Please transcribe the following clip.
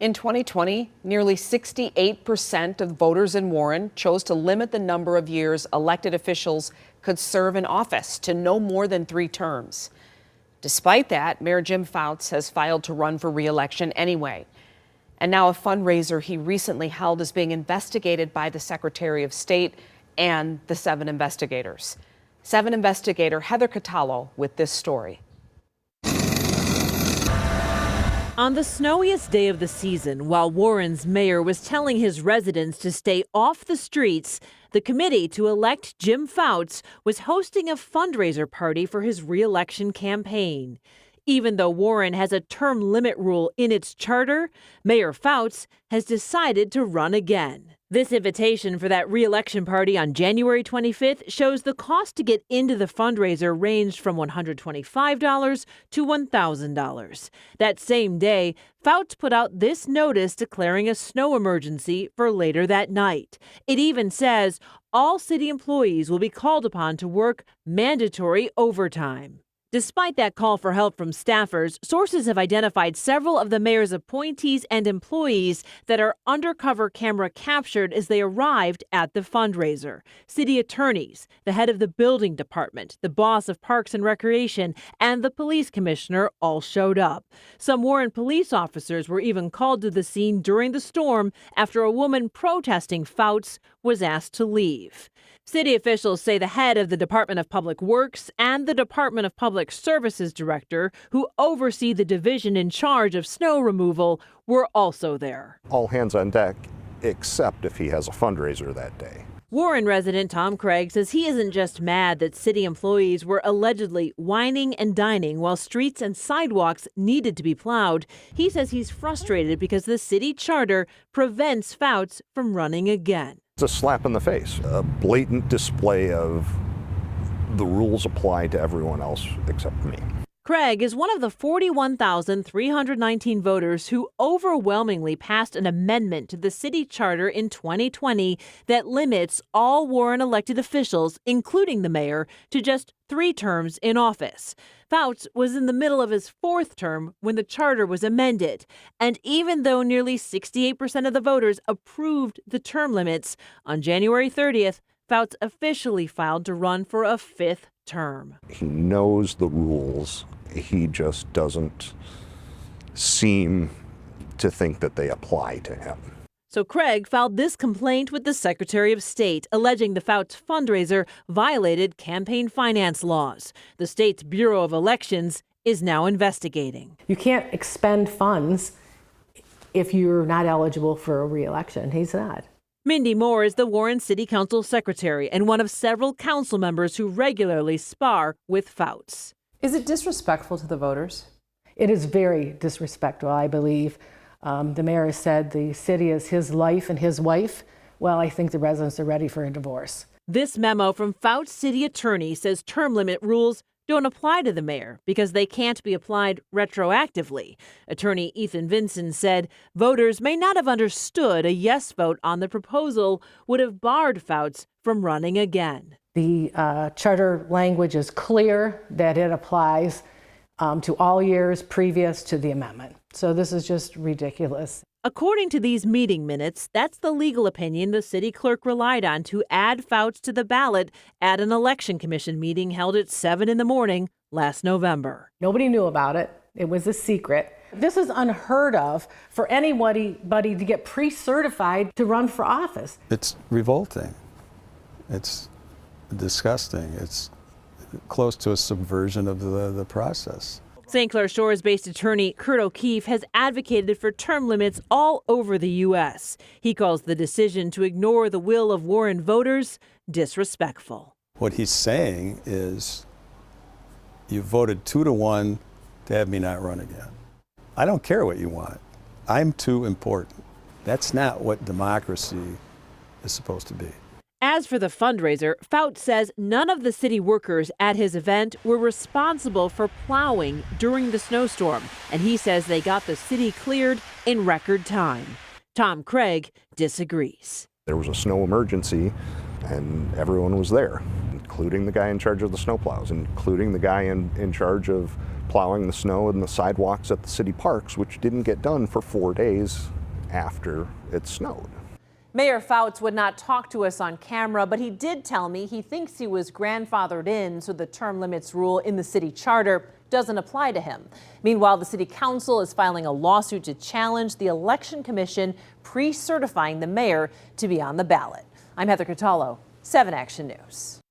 In 2020, nearly 68% of voters in Warren chose to limit the number of years elected officials could serve in office to no more than 3 terms. Despite that, Mayor Jim Fouts has filed to run for re-election anyway. And now a fundraiser he recently held is being investigated by the Secretary of State and the 7 investigators. 7 investigator Heather Catallo with this story. On the snowiest day of the season, while Warren's mayor was telling his residents to stay off the streets, the committee to elect Jim Fouts was hosting a fundraiser party for his re-election campaign. Even though Warren has a term limit rule in its charter, Mayor Fouts has decided to run again. This invitation for that re-election party on January 25th shows the cost to get into the fundraiser ranged from $125 to $1,000. That same day, Fouts put out this notice declaring a snow emergency for later that night. It even says all city employees will be called upon to work mandatory overtime. Despite that call for help from staffers, sources have identified several of the mayor's appointees and employees that are undercover camera captured as they arrived at the fundraiser. City attorneys, the head of the building department, the boss of Parks and Recreation, and the police commissioner all showed up. Some Warren police officers were even called to the scene during the storm after a woman protesting Fouts was asked to leave. City officials say the head of the Department of Public Works and the Department of Public Services director, who oversee the division in charge of snow removal, were also there. All hands on deck, except if he has a fundraiser that day. Warren resident Tom Craig says he isn't just mad that city employees were allegedly whining and dining while streets and sidewalks needed to be plowed. He says he's frustrated because the city charter prevents Fouts from running again. It's a slap in the face, a blatant display of the rules apply to everyone else except me. Craig is one of the 41,319 voters who overwhelmingly passed an amendment to the city charter in 2020 that limits all Warren elected officials, including the mayor, to just 3 terms in office. Fouts was in the middle of his 4th term when the charter was amended. And even though nearly 68% of the voters approved the term limits, on January 30th, Fouts officially filed to run for a 5th term. He knows the rules. He just doesn't seem to think that they apply to him. So Craig filed this complaint with the Secretary of State, alleging the Fouts fundraiser violated campaign finance laws. The state's Bureau of Elections is now investigating. You can't expend funds if you're not eligible for a re-election. He's not. Mindy Moore is the Warren City Council secretary and one of several council members who regularly spar with Fouts. Is it disrespectful to the voters? It is very disrespectful, I believe. The mayor has said the city is his life and his wife. Well, I think the residents are ready for a divorce. This memo from Fouts city attorney says term limit rules don't apply to the mayor because they can't be applied retroactively. Attorney Ethan Vinson said voters may not have understood a yes vote on the proposal would have barred Fouts from running again. The charter language is clear that it applies to all years previous to the amendment. So this is just ridiculous. According to these meeting minutes, that's the legal opinion the city clerk relied on to add Fouts to the ballot at an election commission meeting held at 7 in the morning last November. Nobody knew about it. It was a secret. This is unheard of for anybody to get pre-certified to run for office. It's revolting. It's disgusting. It's close to a subversion of the process. St. Clair Shores-based attorney Kurt O'Keefe has advocated for term limits all over the U.S. He calls the decision to ignore the will of Warren voters disrespectful. What he's saying is, you voted 2-1 to have me not run again. I don't care what you want. I'm too important. That's not what democracy is supposed to be. As for the fundraiser, Fouts says none of the city workers at his event were responsible for plowing during the snowstorm, and he says they got the city cleared in record time. Tom Craig disagrees. There was a snow emergency, and everyone was there, including the guy in charge of the snowplows, including the guy in charge of plowing the snow and the sidewalks at the city parks, which didn't get done for 4 days after it snowed. Mayor Fouts would not talk to us on camera, but he did tell me he thinks he was grandfathered in, so the term limits rule in the city charter doesn't apply to him. Meanwhile, the city council is filing a lawsuit to challenge the election commission pre-certifying the mayor to be on the ballot. I'm Heather Catallo, 7 Action News.